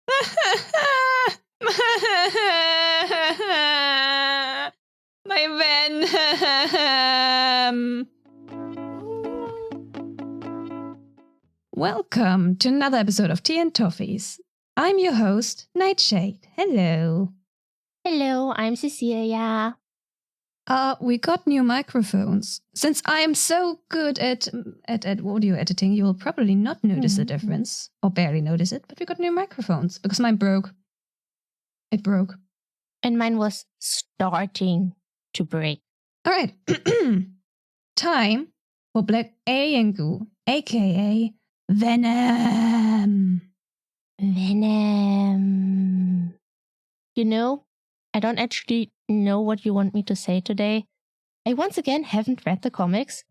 My Venom. Welcome to another episode of Tea and Toffees. I'm your host, Neitshayd. Hello. Hello, I'm Cecilia. We got new microphones. Since I'm so good at audio editing, you will probably not notice the difference, or barely notice it, but we got new microphones, because mine broke. It broke. And mine was starting to break. Alright. Time for Black Alien Goo, aka Venom. Venom. You know, I don't actually know what you want me to say today. I once again haven't read the comics,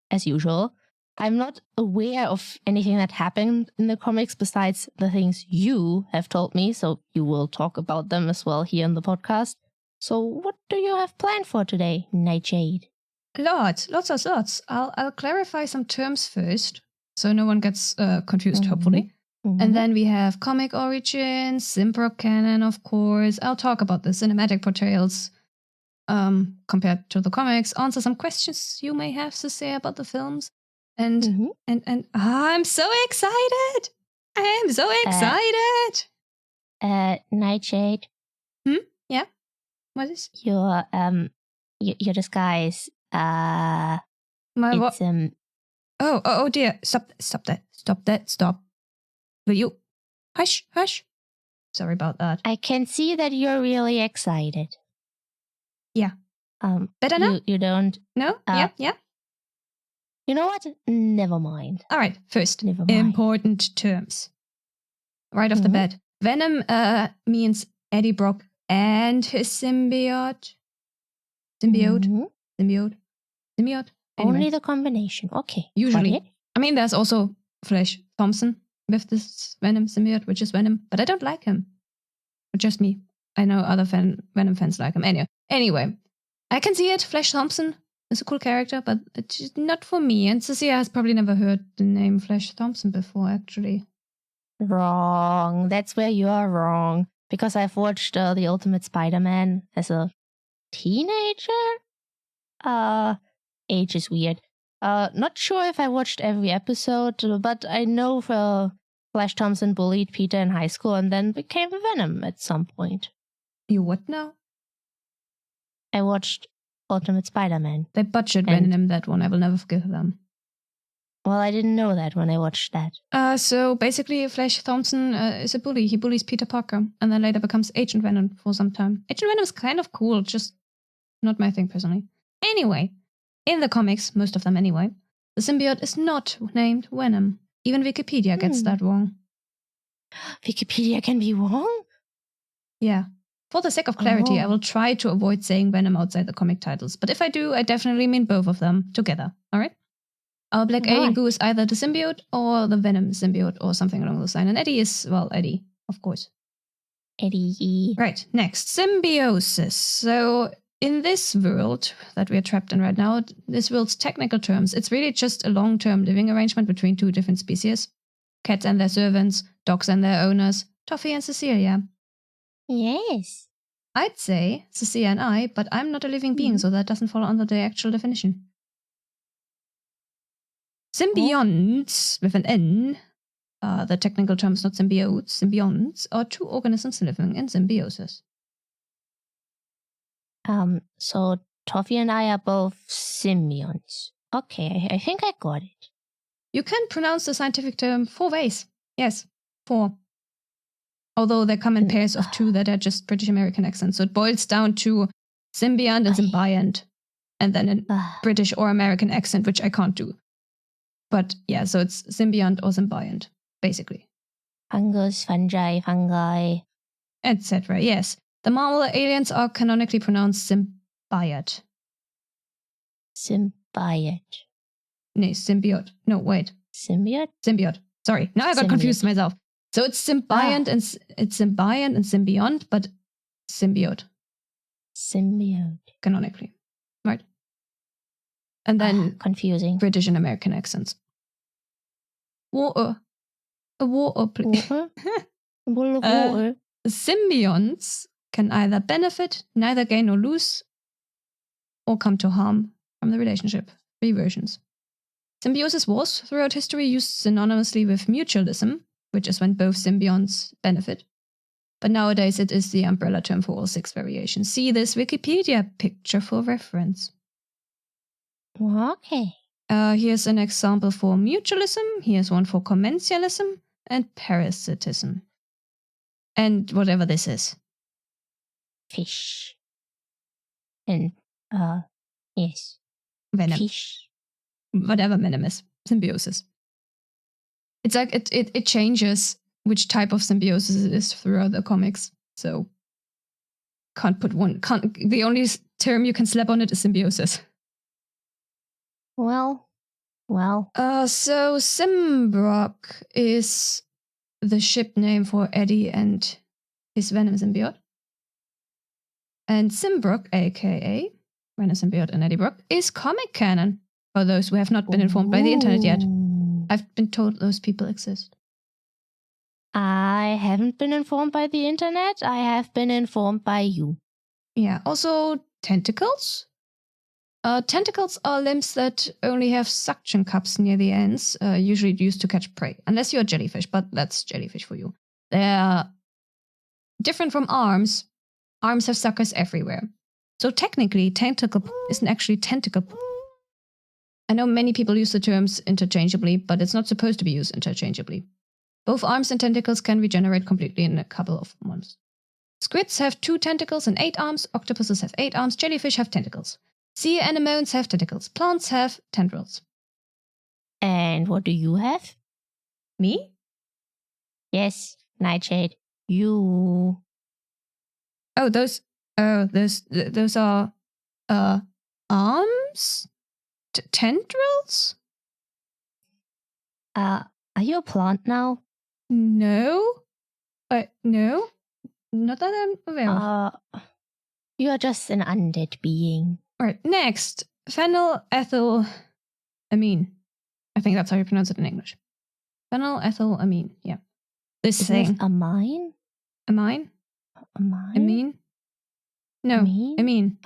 as usual. I'm not aware of anything that happened in the comics besides the things you have told me, so you will talk about them as well here in the podcast. So what do you have planned for today, Neitshayd? Lots. I'll clarify some terms first, so no one gets confused, hopefully. And then we have comic origins, Symbrock canon, of course. I'll talk about the cinematic portrayals compared to the comics, answer some questions you may have to say about the films. And I'm so excited! I am so excited! Neitshayd. Yeah? What is? Your disguise. My what? Oh dear. Stop that. Will you? Hush. Sorry about that. I can see that you're really excited. Yeah. Better now? You don't? No? Yeah. You know what? Never mind. All right. First, Never mind. important terms. Right off the bat. Venom means Eddie Brock and his symbiote. Symbiote. Anyway. Only the combination. Okay. Usually. I mean, there's also Flash Thompson with this Venom symbiote, which is Venom, but I don't like him. But just me. I know other Venom fans like him. Anyway, I can see it. Flash Thompson is a cool character, but it's not for me. And Cecilia has probably never heard the name Flash Thompson before, actually. Wrong. That's where you are wrong. Because I've watched The Ultimate Spider-Man as a teenager. Age is weird. Not sure if I watched every episode, but I know Flash Thompson bullied Peter in high school and then became Venom at some point. You what now? I watched Ultimate Spider-Man. They butchered Venom, that one. I will never forgive them. Well, I didn't know that when I watched that. So basically, Flash Thompson is a bully. He bullies Peter Parker and then later becomes Agent Venom for some time. Agent Venom is kind of cool, just not my thing personally. Anyway, in the comics, most of them anyway, the symbiote is not named Venom. Even Wikipedia gets that wrong. Wikipedia can be wrong? Yeah. For the sake of clarity, I will try to avoid saying Venom outside the comic titles. But if I do, I definitely mean both of them together. All right? Our Black Alien Goo is either the symbiote or the Venom symbiote or something along those lines. And Eddie is, well, Eddie, of course. Eddie. Right. Next, symbiosis. So in this world that we are trapped in right now, this world's technical terms, it's really just a long-term living arrangement between two different species. Cats and their servants, dogs and their owners, Toffee and Cecilia. Yes. I'd say Cecilia and I, but I'm not a living being, so that doesn't fall under the actual definition. Symbionts, with an N, the technical term is not symbiotes, symbionts are two organisms living in symbiosis. So Toffee and I are both symbionts. Okay, I think I got it. You can pronounce the scientific term 4 ways. Yes, 4. Although they come in pairs of 2 that are just British American accents. So it boils down to symbiont and symbiont. And then a British or American accent, which I can't do. But yeah, so it's symbiont or symbiont, basically. Fungus, fungi. Etc. Yes. The Marvel aliens are canonically pronounced symbiote. Symbiote. No, symbiote. No, wait. Symbiote? Sorry. Now I got confused myself. So it's symbiont and symbiont, but symbiote. Canonically. Right. And then confusing. British and American accents. Water. Symbionts can either benefit, neither gain nor lose, or come to harm from the relationship. 3 versions. Symbiosis was, throughout history, used synonymously with mutualism, which is when both symbionts benefit. But nowadays it is the umbrella term for all 6 variations. See this Wikipedia picture for reference. Okay. Here's an example for mutualism. Here's one for commensalism and parasitism. And whatever this is. Fish. And, yes. Venom. Fish. Whatever venom is. Symbiosis. It's like it changes which type of symbiosis it is throughout the comics. So the only term you can slap on it is symbiosis. Well. So Symbrock is the ship name for Eddie and his Venom symbiote. And Symbrock, aka Venom symbiote and Eddie Brock, is comic canon for those who have not been informed by the internet yet. I've been told those people exist. I haven't been informed by the internet. I have been informed by you. Yeah, also tentacles. Tentacles are limbs that only have suction cups near the ends, usually used to catch prey. Unless you're a jellyfish, but that's jellyfish for you. They're different from arms. Arms have suckers everywhere. So technically, tentacle isn't actually tentacle. I know many people use the terms interchangeably, but it's not supposed to be used interchangeably. Both arms and tentacles can regenerate completely in a couple of months. Squids have 2 tentacles and 8 arms. Octopuses have 8 arms. Jellyfish have tentacles. Sea anemones have tentacles. Plants have tendrils. And what do you have? Me? Yes, Neitshayd. You. Oh, those are arms? Tendrils? Are you a plant now? No. No. Not that I'm aware of. You are just an undead being. Alright, next. Phenylethylamine. I think that's how you pronounce it in English. Phenylethylamine, yeah. This Isn't thing. it amine? Amine? Amine? Amine? No, amine.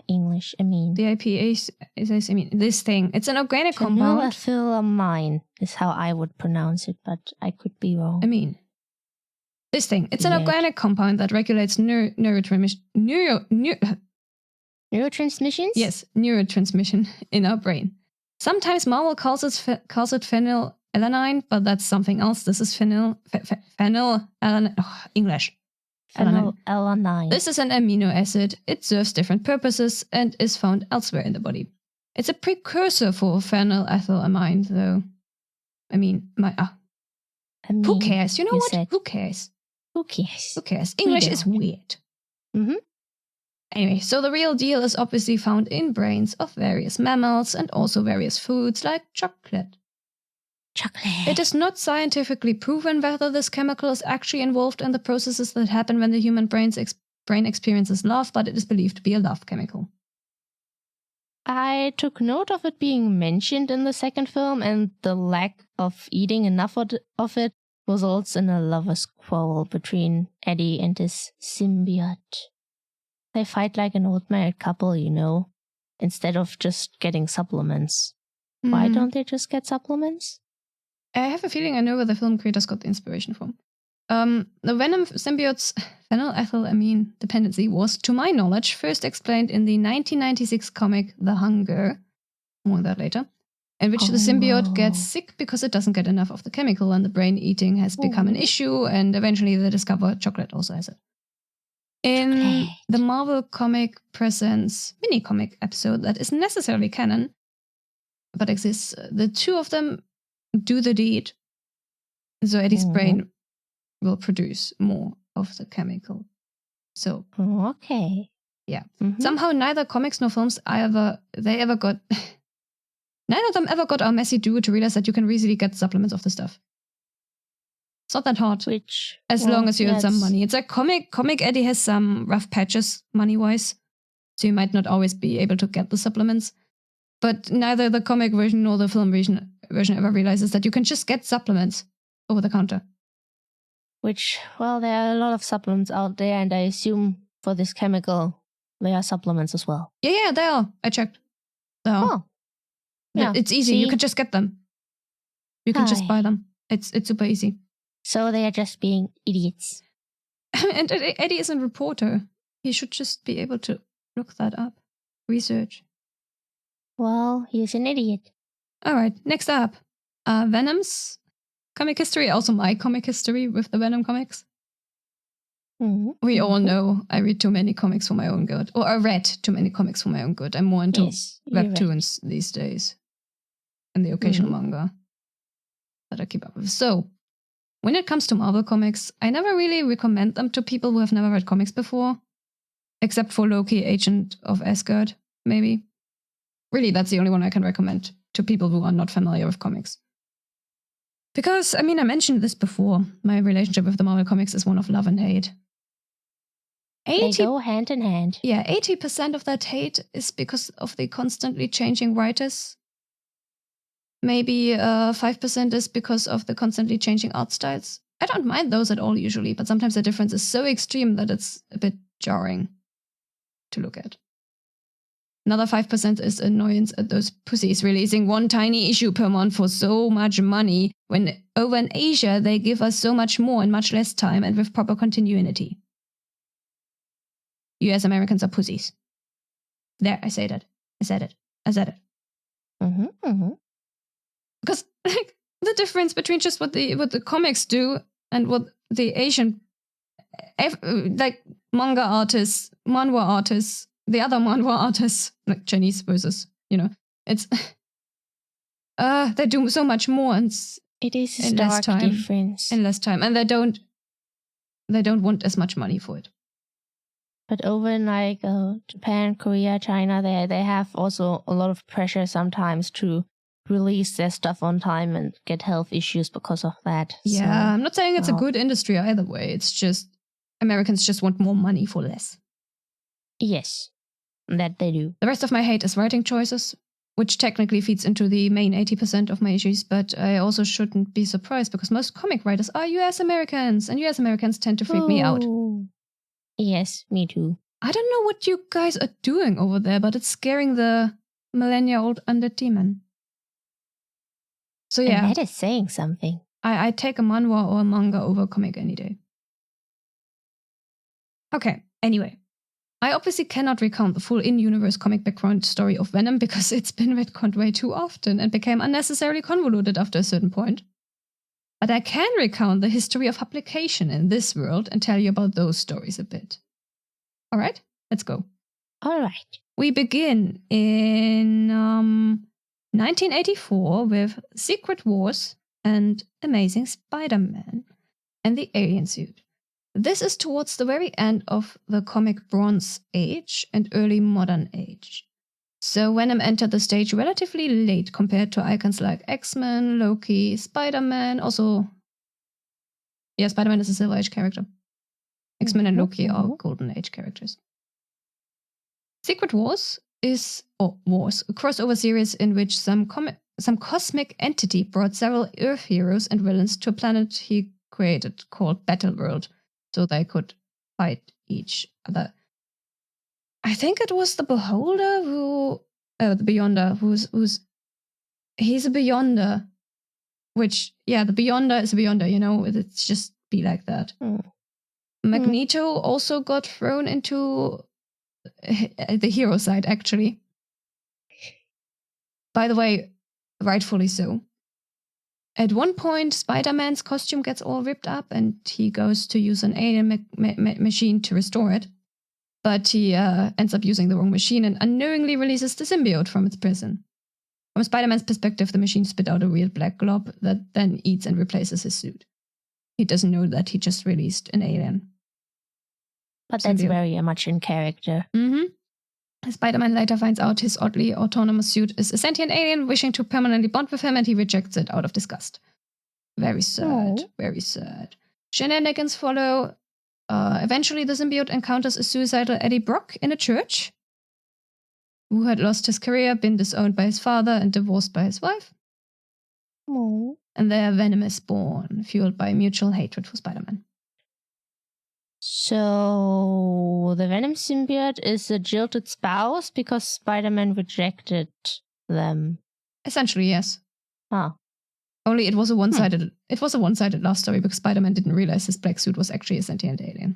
English, amine. The IPA says amine. This thing. It's an organic compound. Phenylethylamine is how I would pronounce it, but I could be wrong. Amine. This thing. It's an organic compound that regulates neurotransmission. Neurotransmissions? Yes, neurotransmission in our brain. Sometimes Marvel calls it phenylalanine, but that's something else. This is phenylalanine. English. Phenylalanine. This is an amino acid. It serves different purposes and is found elsewhere in the body. It's a precursor for phenylethylamine, though. Who cares? You know what? Who cares? Who cares? Who cares? English is weird. Mm-hmm. Anyway, so the real deal is obviously found in brains of various mammals and also various foods like chocolate. It is not scientifically proven whether this chemical is actually involved in the processes that happen when the human brain experiences love, but it is believed to be a love chemical. I took note of it being mentioned in the second film, and the lack of eating enough of it results in a lover's quarrel between Eddie and his symbiote. They fight like an old married couple, you know, instead of just getting supplements. Why don't they just get supplements? I have a feeling I know where the film creators got the inspiration from. The Venom symbiote's phenylethylamine dependency was, to my knowledge, first explained in the 1996 comic The Hunger, more on that later, in which the symbiote gets sick because it doesn't get enough of the chemical and the brain eating has become an issue, and eventually they discover chocolate also has it. In the Marvel Comic Presents mini-comic episode that isn't necessarily canon, but exists, the 2 of them do the deed, so Eddie's brain will produce more of the chemical. So, yeah. Somehow neither comics nor films neither of them ever got our messy duo to realize that you can easily get supplements of the stuff. It's not that hard. As long as you have some money. It's like comic Eddie has some rough patches money-wise, so you might not always be able to get the supplements. But neither the comic version nor the film version ever realizes that you can just get supplements over the counter. Which, well, there are a lot of supplements out there, and I assume for this chemical, there are supplements as well. Yeah, they are. I checked. Oh. Yeah. It's easy. See? You can just get them. You can just buy them. It's super easy. So they are just being idiots. And Eddie is a reporter. He should just be able to look that up. Research. Well, he's an idiot. All right, next up. Venom's comic history. Also my comic history with the Venom comics. Mm-hmm. We all know I read too many comics for my own good. Or I read too many comics for my own good. I'm more into webtoons these days. And the occasional manga that I keep up with. So, when it comes to Marvel comics, I never really recommend them to people who have never read comics before. Except for Loki, Agent of Asgard, maybe. Really, that's the only one I can recommend to people who are not familiar with comics. Because, I mean, I mentioned this before. My relationship with the Marvel comics is one of love and hate. They go hand in hand. Yeah, 80% of that hate is because of the constantly changing writers. Maybe 5% is because of the constantly changing art styles. I don't mind those at all usually, but sometimes the difference is so extreme that it's a bit jarring to look at. Another 5% is annoyance at those pussies releasing one tiny issue per month for so much money, when over in Asia they give us so much more in much less time and with proper continuity. US Americans are pussies. There, I say that. I said it. Because like, the difference between just what the comics do and what the Asian like manga artists, manhwa artists, the other manhwa artists, like Chinese versus, it's they do so much more and it is a stark difference. In less time, and they don't want as much money for it. But over in like Japan, Korea, China, they have also a lot of pressure sometimes to release their stuff on time and get health issues because of that. Yeah, so, I'm not saying it's a good industry either way. It's just Americans just want more money for less. Yes, that they do. The rest of my hate is writing choices, which technically feeds into the main 80% of my issues, but I also shouldn't be surprised because most comic writers are US Americans, and US Americans tend to freak me out. Yes, me too. I don't know what you guys are doing over there, but it's scaring the millennia-old undead demon. So yeah. And that is saying something. I take a manhwa or a manga over a comic any day. Okay, anyway. I obviously cannot recount the full in-universe comic background story of Venom because it's been retconned way too often and became unnecessarily convoluted after a certain point. But I can recount the history of publication in this world and tell you about those stories a bit. All right, let's go. All right. We begin in 1984 with Secret Wars and Amazing Spider-Man and the alien suit. This is towards the very end of the comic Bronze Age and early Modern Age. So Venom entered the stage relatively late compared to icons like X-Men, Loki, Spider-Man, also... Yeah, Spider-Man is a Silver Age character. X-Men and Loki are Golden Age characters. Secret Wars was a crossover series in which some cosmic entity brought several Earth heroes and villains to a planet he created called Battleworld, so they could fight each other. I think it was the Beholder the Beyonder, he's a Beyonder, which, yeah, the Beyonder is a Beyonder, it's just be like that. Magneto also got thrown into the hero side, actually. By the way, rightfully so. At one point, Spider-Man's costume gets all ripped up and he goes to use an alien machine to restore it. But he ends up using the wrong machine and unknowingly releases the symbiote from its prison. From Spider-Man's perspective, the machine spit out a weird black glob that then eats and replaces his suit. He doesn't know that he just released an alien. But that's very much in character. Spider-Man later finds out his oddly autonomous suit is a sentient alien wishing to permanently bond with him, and he rejects it out of disgust. Very sad, very sad. Shenanigans follow. Eventually, the symbiote encounters a suicidal Eddie Brock in a church, who had lost his career, been disowned by his father, and divorced by his wife. And there Venom is born, fueled by mutual hatred for Spider-Man. So the Venom symbiote is a jilted spouse because Spider-Man rejected them. Essentially, yes. Ah. Only it was a one-sided. It was a one-sided love story because Spider-Man didn't realize his black suit was actually a sentient alien.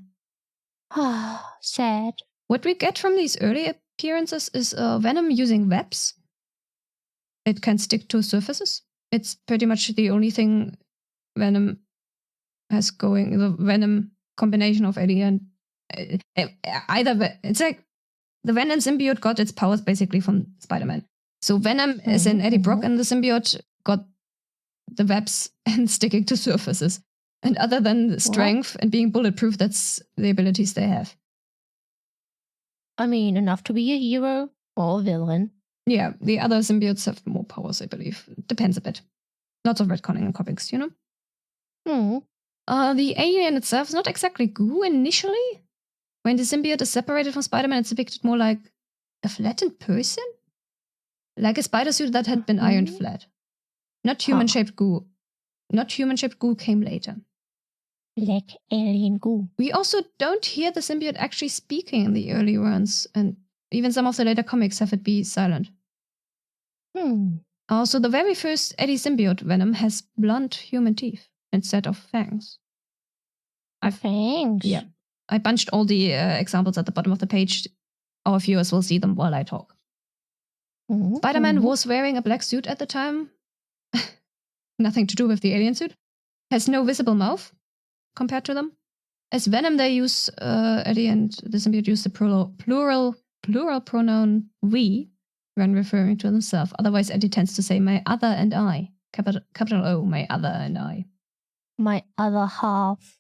Sad. What we get from these early appearances is Venom using webs. It can stick to surfaces. It's pretty much the only thing Venom has going. The Venom combination of Eddie and it's like the Venom symbiote got its powers basically from Spider-Man. So Venom, as in Eddie Brock and the symbiote, got the webs and sticking to surfaces. And other than the strength and being bulletproof, that's the abilities they have. I mean, enough to be a hero or a villain. Yeah, the other symbiotes have more powers, I believe. Depends a bit. Lots of retconning in comics, you know? The alien itself is not exactly goo initially. When the symbiote is separated from Spider-Man, it's depicted more like a flattened person? Like a spider suit that had been ironed flat. Not human-shaped goo. Not human-shaped goo came later. Like alien goo. We also don't hear the symbiote actually speaking in the early runs, and even some of the later comics have it be silent. Also, the very first Eddie symbiote Venom has blunt human teeth instead of fangs. Fangs? Yeah. I bunched all the examples at the bottom of the page. Our viewers will see them while I talk. Spider-Man was wearing a black suit at the time. Nothing to do with the alien suit. Has no visible mouth compared to them. As Venom, they use, Eddie and the symbiote use the plural pronoun we when referring to themselves. Otherwise, Eddie tends to say my other and I. Capital O, my other and I. My other half.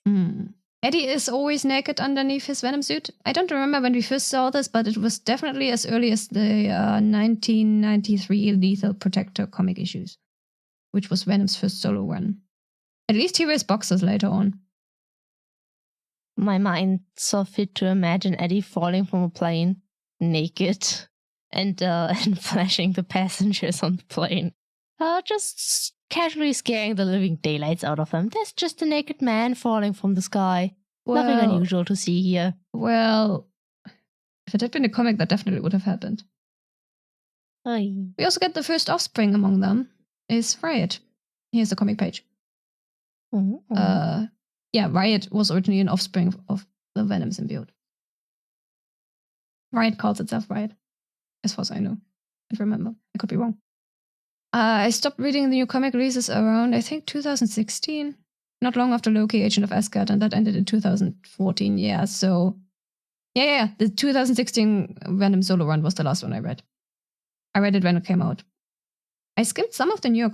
Eddie is always naked underneath his Venom suit. I don't remember when we first saw this, but it was definitely as early as the 1993 Lethal Protector comic issues, which was Venom's first solo run. At least he wears boxers later on. My mind saw fit to imagine Eddie falling from a plane, naked, and flashing the passengers on the plane. Just casually scaring the living daylights out of them. There's just a naked man falling from the sky. Nothing unusual to see here. Well, if it had been a comic, that definitely would have happened. We also get the first offspring among them, is Riot. Here's the comic page. Riot was originally an offspring of the Venom symbiote. Riot calls itself Riot, as far as I know. I remember. I could be wrong. I stopped reading the new comic releases around, I think, 2016. Not long after Loki, Agent of Asgard, and that ended in 2014. Yeah, so... Yeah. The 2016 Venom solo run was the last one I read. I read it when it came out. I skimmed some of the newer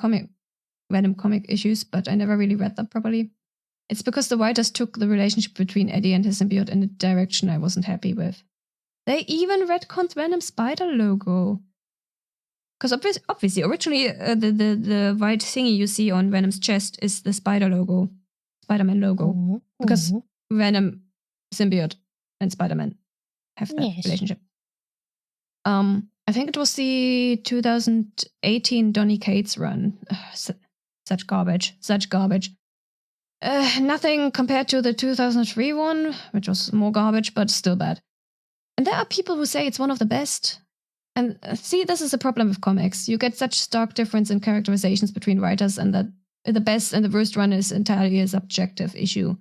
Venom comic issues, but I never really read them properly. It's because the writers took the relationship between Eddie and his symbiote in a direction I wasn't happy with. They even retconned Venom's spider logo. Because obviously, originally, the white thingy you see on Venom's chest is the Spider-Man logo. Because Venom, symbiote, and Spider-Man have that relationship. I think it was the 2018 Donny Cates run. Such garbage. Nothing compared to the 2003 one, which was more garbage, but still bad. And there are people who say it's one of the best. And see, this is a problem with comics. You get such stark difference in characterizations between writers, and that the best and the worst run is entirely a subjective issue.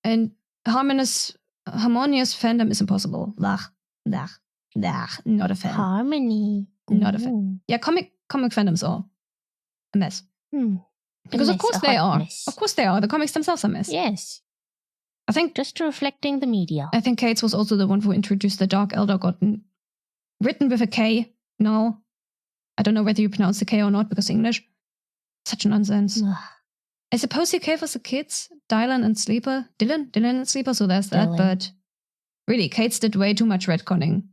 And harmonious fandom is impossible. Not a fan. Harmony. Not a fan. Yeah, comic fandoms are a mess. Because of course they are. Of course they are. The comics themselves are a mess. Yes. I think just reflecting the media. I think Cates was also the one who introduced the Dark Elder God, written with a K now. I don't know whether you pronounce the K or not because English. Such nonsense. I suppose he gave us the kids, Dylan and Sleeper. Dylan and Sleeper, so there's that. But really, Cates did way too much retconning,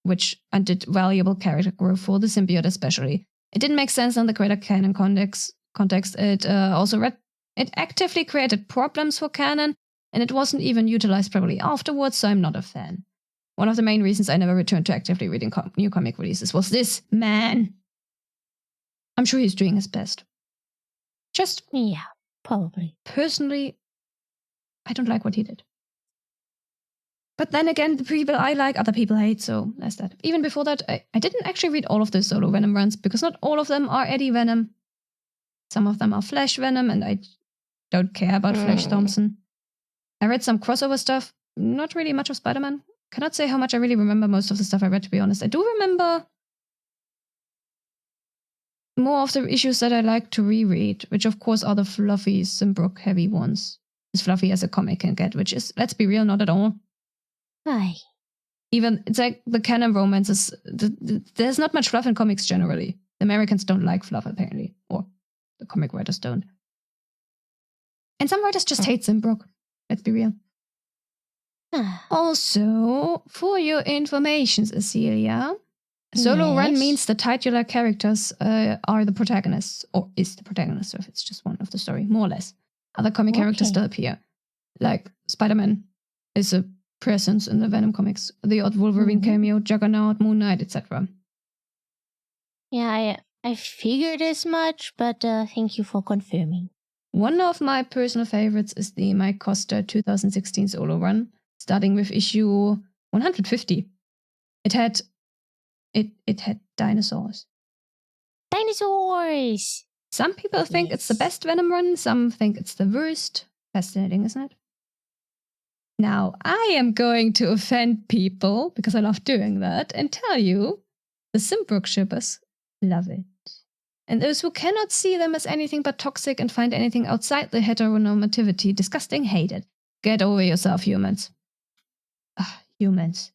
which undid valuable character growth for the symbiote especially. It didn't make sense in the greater canon context. It it actively created problems for canon, and it wasn't even utilized properly afterwards, so I'm not a fan. One of the main reasons I never returned to actively reading new comic releases was this man. I'm sure he's doing his best. Just... Yeah, probably. Personally, I don't like what he did. But then again, the people I like, other people hate, so that's that. Even before that, I didn't actually read all of the solo Venom runs, because not all of them are Eddie Venom. Some of them are Flash Venom, and I don't care about Flash Thompson. I read some crossover stuff, not really much of Spider-Man. Cannot say how much I really remember most of the stuff I read, to be honest. I do remember more of the issues that I like to reread, which of course are the fluffy, Symbrock heavy ones. As fluffy as a comic can get, which is, let's be real, not at all. Why? Even, it's like the canon romances. There's not much fluff in comics generally. The Americans don't like fluff, apparently. Or the comic writers don't. And some writers just hate Symbrock. Let's be real. Also, for your information, Cecilia, solo run means the titular characters are the protagonists, or is the protagonist, so if it's just one of the story, more or less. Other comic characters still appear. Like Spider-Man is a presence in the Venom comics, the odd Wolverine cameo, Juggernaut, Moon Knight, etc. Yeah, I figured as much, but thank you for confirming. One of my personal favorites is the Mike Costa 2016 solo run, starting with issue 150. It had dinosaurs. Dinosaurs! Some people think it's the best Venom run, some think it's the worst. Fascinating, isn't it? Now, I am going to offend people, because I love doing that, and tell you, the Symbrock shippers love it. And those who cannot see them as anything but toxic and find anything outside the heteronormativity disgusting, hate it. Get over yourself, humans. Humans.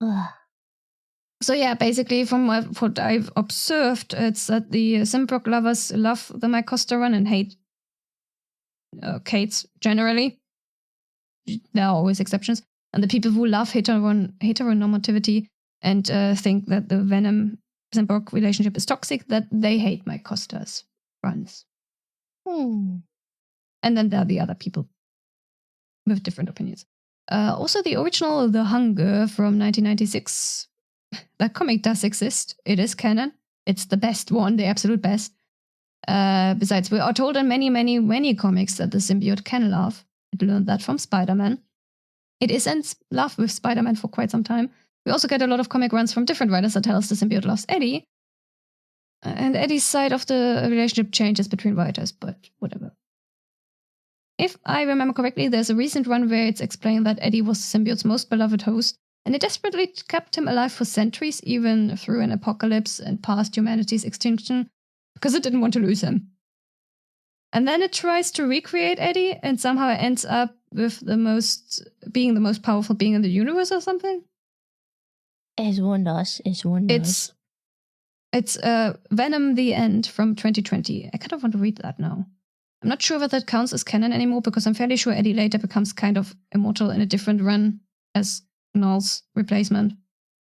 Ugh. So yeah, basically from what I've observed, it's that the Symbrock lovers love the Mike Costa run and hate Kate's generally. There are always exceptions. And the people who love heteronormativity and think that the Venom Symbrock relationship is toxic, that they hate Mike Costa's runs. And then there are the other people with different opinions. Also, the original The Hunger from 1996, that comic does exist. It is canon. It's the best one, the absolute best. Besides, we are told in many, many, many comics that the symbiote can love. It learned that from Spider-Man. It is in love with Spider-Man for quite some time. We also get a lot of comic runs from different writers that tell us the symbiote loves Eddie. And Eddie's side of the relationship changes between writers, but whatever. If I remember correctly, there's a recent run where it's explained that Eddie was the symbiote's most beloved host, and it desperately kept him alive for centuries, even through an apocalypse and past humanity's extinction, because it didn't want to lose him. And then it tries to recreate Eddie, and somehow it ends up with being the most powerful being in the universe or something. As one does. It's Venom the End from 2020. I kind of want to read that now. I'm not sure whether that counts as canon anymore, because I'm fairly sure Eddie later becomes kind of immortal in a different run as Knoll's replacement.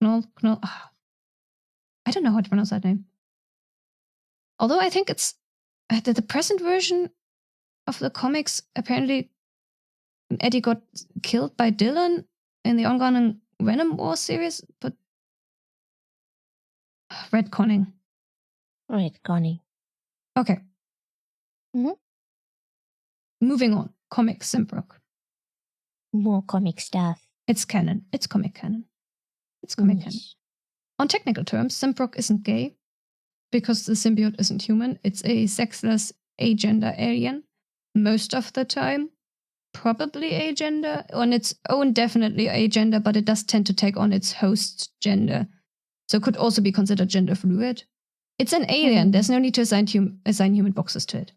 Knoll? I don't know how to pronounce that name. Although I think it's the present version of the comics, apparently Eddie got killed by Dylan in the ongoing Venom War series, but retconning. Okay. Moving on. Comic Symbrock. More comic stuff. It's canon. It's comic canon. Canon. On technical terms, Symbrock isn't gay because the symbiote isn't human. It's a sexless agender alien. Most of the time, probably agender. On its own, definitely agender, but it does tend to take on its host's gender. So it could also be considered gender fluid. It's an alien. There's no need to assign human boxes to it.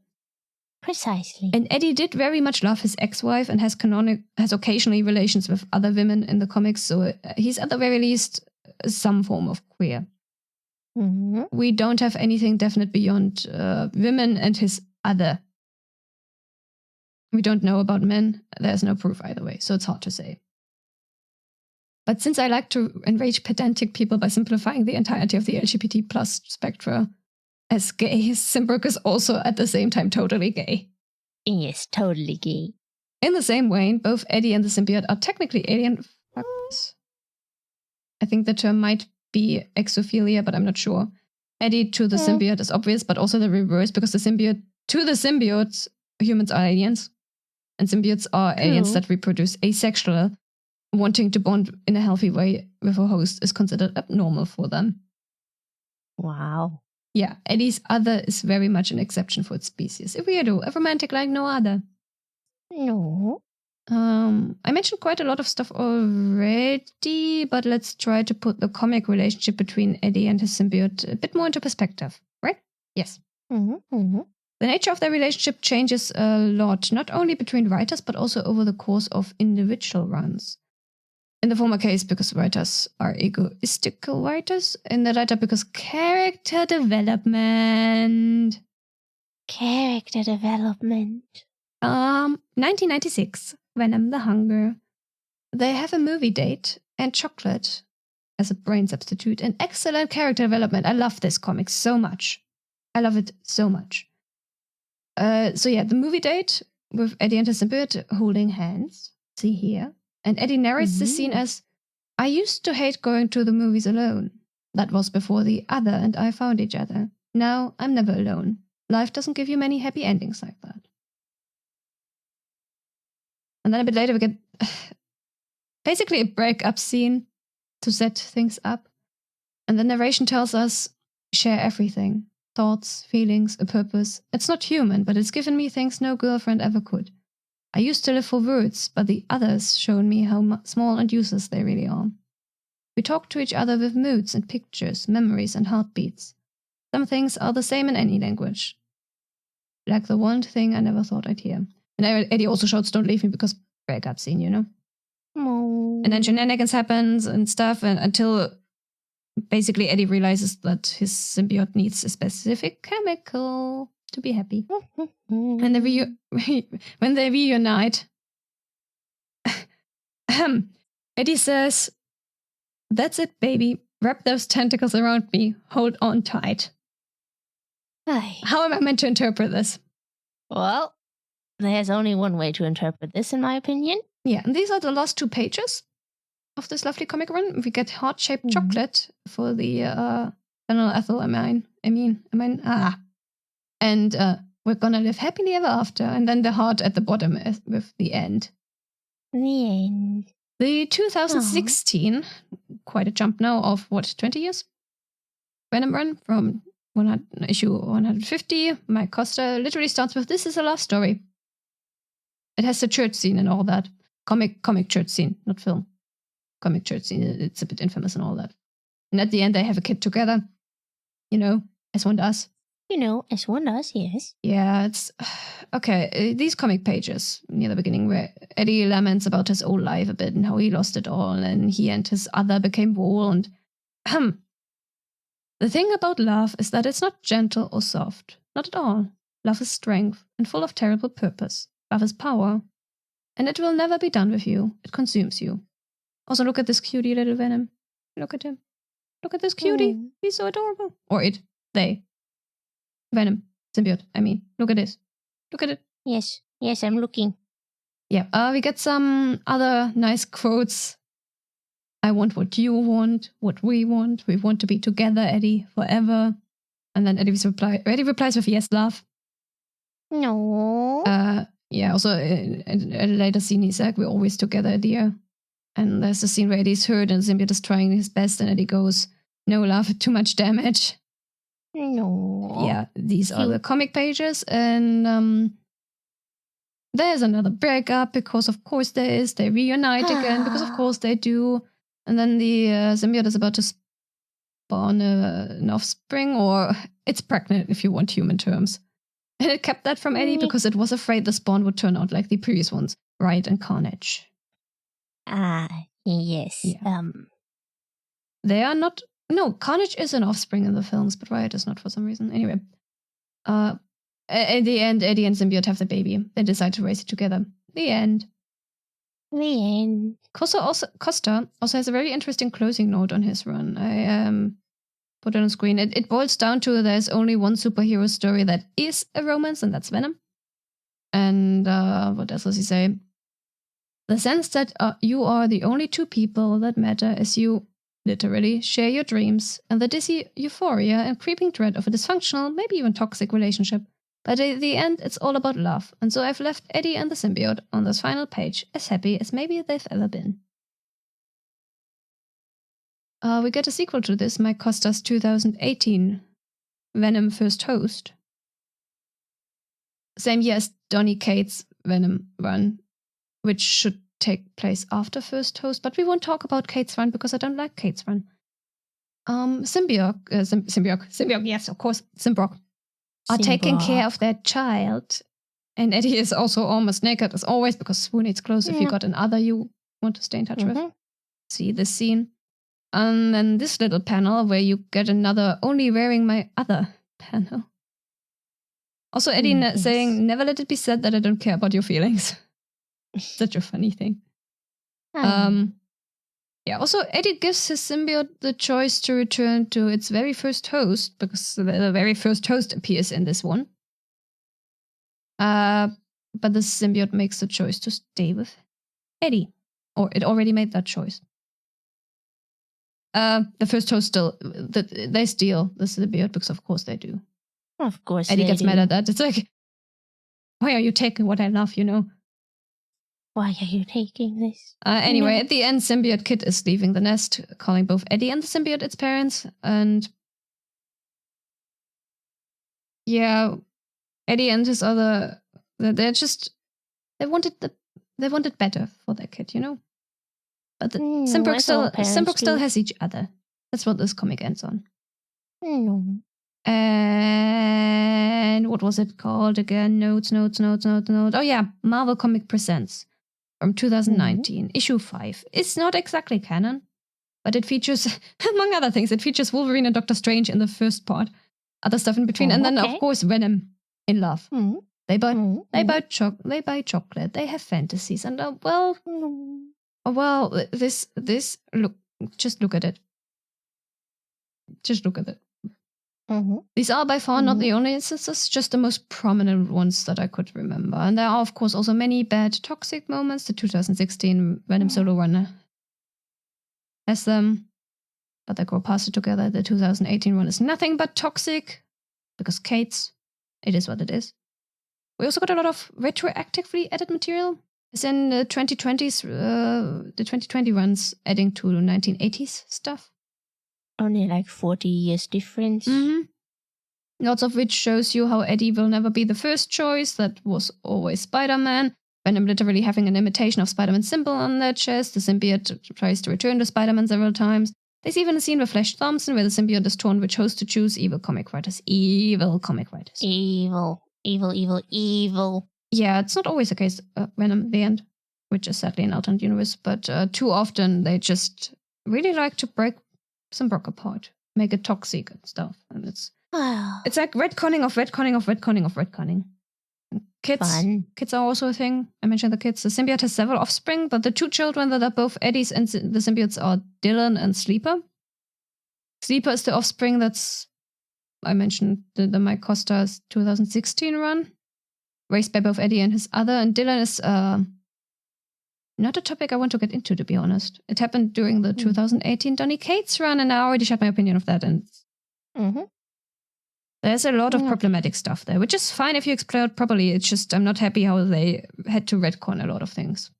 Precisely. And Eddie did very much love his ex-wife and has occasionally relations with other women in the comics, so he's at the very least some form of queer. We don't have anything definite beyond women and his other. We don't know about men. There's no proof either way, so it's hard to say. But since I like to enrage pedantic people by simplifying the entirety of the LGBT plus spectra as gay, Symbrock is also at the same time totally gay. Yes, totally gay. In the same way, both Eddie and the symbiote are technically alien fuckers. I think the term might be exophilia, but I'm not sure. Eddie to the symbiote is obvious, but also the reverse, because the symbiote to the symbiotes, humans are aliens. And symbiotes are aliens that reproduce asexual. Wanting to bond in a healthy way with a host is considered abnormal for them. Wow. Yeah, Eddie's other is very much an exception for its species. A weirdo, a romantic like no other. No. I mentioned quite a lot of stuff already, but let's try to put the comic relationship between Eddie and his symbiote a bit more into perspective, right? Yes. Mm-hmm. The nature of their relationship changes a lot, not only between writers, but also over the course of individual runs. In the former case, because writers are egoistical writers. In the latter, because character development. 1996, Venom the Hunger. They have a movie date and chocolate as a brain substitute and excellent character development. I love this comic so much. I love it so much. The movie date with Eddie and his symbiote holding hands. See here. And Eddie narrates the scene as, I used to hate going to the movies alone. That was before the other and I found each other. Now I'm never alone. Life doesn't give you many happy endings like that. And then a bit later we get basically a breakup scene to set things up. And the narration tells us, share everything. Thoughts, feelings, a purpose. It's not human, but it's given me things no girlfriend ever could. I used to live for words, but the others shown me how small and useless they really are. We talk to each other with moods and pictures, memories and heartbeats. Some things are the same in any language. Like the one thing I never thought I'd hear. And Eddie also shouts, don't leave me, because breakup scene, you know? Oh. And then shenanigans happens and stuff, and until basically Eddie realizes that his symbiote needs a specific chemical to be happy. When they reunite, Eddie says, that's it, baby. Wrap those tentacles around me. Hold on tight. Aye. How am I meant to interpret this? Well, there's only one way to interpret this, in my opinion. Yeah, and these are the last 2 pages of this lovely comic run. We get heart-shaped chocolate for the phenyl ethyl amine. And we're gonna live happily ever after. And then the heart at the bottom with the end. The end. The 2016, quite a jump now of 20 years? Venom run from issue 150. Mike Costa literally starts with, this is a love story. It has the church scene and all that. Comic church scene, not film. Comic church scene, it's a bit infamous and all that. And at the end, they have a kid together. You know, as one does. As one does, yes. Yeah, it's... Okay, these comic pages near the beginning where Eddie laments about his old life a bit and how he lost it all and he and his other became war and... The thing about love is that it's not gentle or soft. Not at all. Love is strength and full of terrible purpose. Love is power. And it will never be done with you. It consumes you. Also, look at this cutie little Venom. Look at him. Look at this cutie. He's so adorable. Or it. They. Venom. Symbiote. I mean, look at this. Look at it. Yes, I'm looking. Yeah, we get some other nice quotes. I want what you want, what we want. We want to be together, Eddie, forever. And then Eddie replies with, yes, love. No. Yeah, also in a later scene, he's like, we're always together, dear. And there's a scene where Eddie's hurt and Symbiote is trying his best and Eddie goes, no, love, too much damage. No. Yeah, these are the comic pages. And there's another breakup because, of course, there is. They reunite again because, of course, they do. And then the symbiote is about to spawn an offspring, or it's pregnant if you want human terms. And it kept that from Eddie because it was afraid the spawn would turn out like the previous ones, Riot and Carnage. Yes. Yeah. They are not... No, Carnage is an offspring in the films, but Riot is not for some reason. Anyway. At the end, Eddie and symbiote have the baby. They decide to raise it together. The end. The end. Costa also has a very interesting closing note on his run. I put it on screen. It boils down to there's only one superhero story that is a romance, and that's Venom. And what else does he say? The sense that you are the only 2 people that matter as you literally share your dreams and the dizzy euphoria and creeping dread of a dysfunctional, maybe even toxic relationship. But at the end, it's all about love. And so I've left Eddie and the symbiote on this final page as happy as maybe they've ever been. We get a sequel to this, Mike Costa's 2018 Venom First Host. Same year as Donny Cates' Venom run, which should take place after First Host, but we won't talk about Cates' run because I don't like Cates' run. Symbiote, yes, of course, Symbrock, are taking care of their child. And Eddie is also almost naked as always because who needs clothes if you got another you want to stay in touch with? See this scene. And then this little panel where you get another only wearing my other panel. Also, Eddie saying, never let it be said that I don't care about your feelings. Such a funny thing. Yeah, also, Eddie gives his symbiote the choice to return to its very first host, because the very first host appears in this one. But the symbiote makes the choice to stay with Eddie. Or it already made that choice. The first host still, they steal the symbiote, because of course they do. Of course Eddie gets mad at that. It's like, why are you taking what I love, you know? Why are you taking this? Anyway, at the end, Symbiote Kid is leaving the nest, calling both Eddie and the symbiote its parents. And yeah, Eddie and his other, they wanted better for their kid, you know? But Symbrock still has each other. That's what this comic ends on. And what was it called again? Notes. Oh yeah, Marvel Comic Presents from 2019, issue 5. It's not exactly canon, but it features, among other things, it features Wolverine and Doctor Strange in the first part, other stuff in between, and then of course Venom in love. They buy chocolate. They have fantasies, and this look. Just look at it. Just look at it. These are by far not the only instances, just the most prominent ones that I could remember. And there are, of course, also many bad toxic moments. The 2016 Venom solo run has them, but they grow past it together. The 2018 one is nothing but toxic, because Cates, it is what it is. We also got a lot of retroactively added material, as in the 2020s, the 2020 runs adding to 1980s stuff. Only like 40 years difference. Lots of which shows you how Eddie will never be the first choice. That was always Spider-Man. Venom literally having an imitation of Spider-Man's symbol on their chest. The symbiote tries to return to Spider-Man several times. There's even a scene with Flash Thompson where the symbiote is torn which host to choose. Evil comic writers. Evil. Yeah, it's not always the case, Venom, the end, which is sadly an alternate universe, but too often they just really like to break Symbrock apart, make it toxic and stuff, and it's like retconning of retconning. Kids are also a thing. I mentioned the kids. The symbiote has several offspring, but the two children that are both Eddie's and the symbiotes are Dylan and Sleeper. Sleeper is the offspring that's, I mentioned the Mike Costa's 2016 run, raised by both Eddie and his other, and Dylan is not a topic I want to get into, to be honest. It happened during the 2018 Donny Cates run, and I already shared my opinion of that. And there's a lot of problematic stuff there, which is fine if you explore it properly. It's just I'm not happy how they had to retcon a lot of things.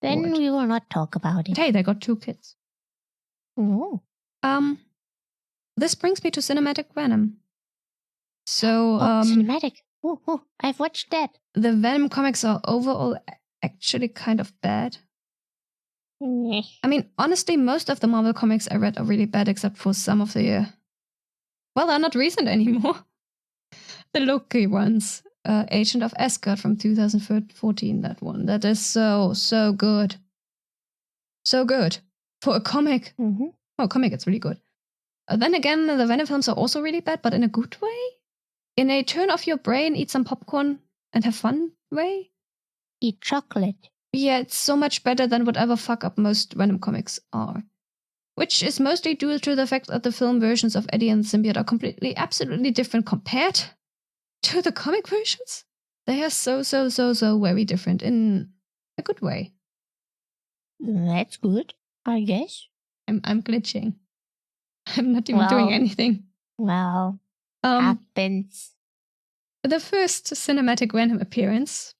Then we will not talk about it. But hey, they got 2 kids. This brings me to Cinematic Venom. So, Cinematic. I've watched that. The Venom comics are overall actually kind of bad. I mean, honestly, most of the Marvel comics I read are really bad, except for some of the, they're not recent anymore. The Loki ones. Agent of Asgard from 2014, that one. That is so good. So good. For a comic. For a comic, it's really good. Then again, the Venom films are also really bad, but in a good way. In a turn off your brain, eat some popcorn, and have fun way. Eat chocolate. Yeah, it's so much better than whatever fuck up most Venom comics are. Which is mostly due to the fact that the film versions of Eddie and the symbiote are completely, absolutely different compared to the comic versions. They are so very different in a good way. That's good, I guess. I'm glitching. I'm not even doing anything. Well, happens. The first cinematic Venom appearance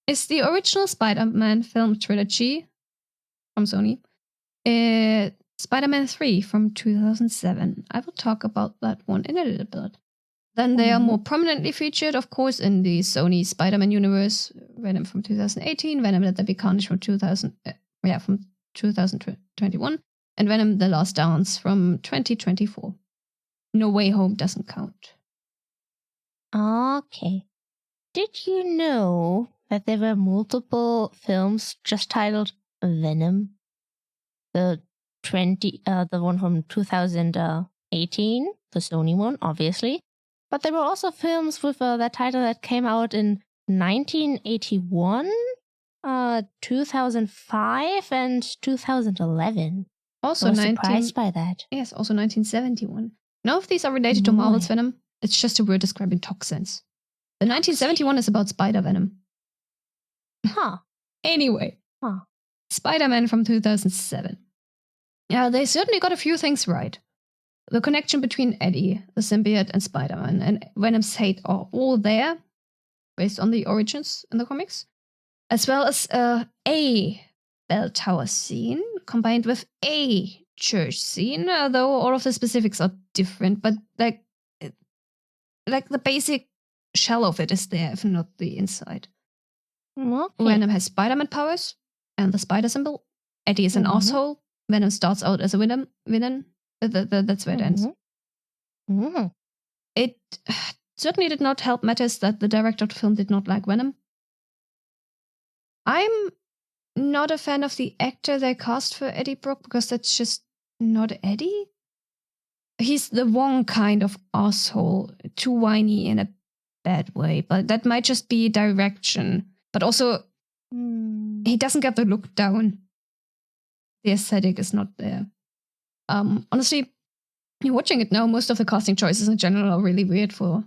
is the original Spider-Man film trilogy from Sony. Spider-Man 3 from 2007. I will talk about that one in a little bit. Then they are more prominently featured, of course, in the Sony Spider-Man universe. Venom from 2018, Venom Let There Be Carnage from 2021, and Venom The Last Dance from 2024. No Way Home doesn't count. Okay. Did you know that there were multiple films just titled Venom? The one from 2018, the Sony one, obviously. But there were also films with that title that came out in 1981, 2005, and 2011. Also, I was surprised by that. Yes, also 1971. None of these are related to Marvel's Venom. It's just a word describing toxins. The 1971 is about Spider-Venom. Huh. Anyway. Spider-Man from 2007. Yeah, they certainly got a few things right. The connection between Eddie, the symbiote, and Spider-Man and Neitshayd are all there, based on the origins in the comics, as well as a bell tower scene combined with a church scene, though all of the specifics are different, but like the basic shell of it is there, if not the inside. Okay. Venom has Spider-Man powers and the spider symbol. Eddie is an asshole. Venom starts out as a villain. That's where it ends. It certainly did not help matters that the director of the film did not like Venom. I'm not a fan of the actor they cast for Eddie Brock because that's just not Eddie. He's the wrong kind of asshole, too whiny in a bad way, but that might just be direction. But also, he doesn't get the look down. The aesthetic is not there. Honestly, you're watching it now, most of the casting choices in general are really weird for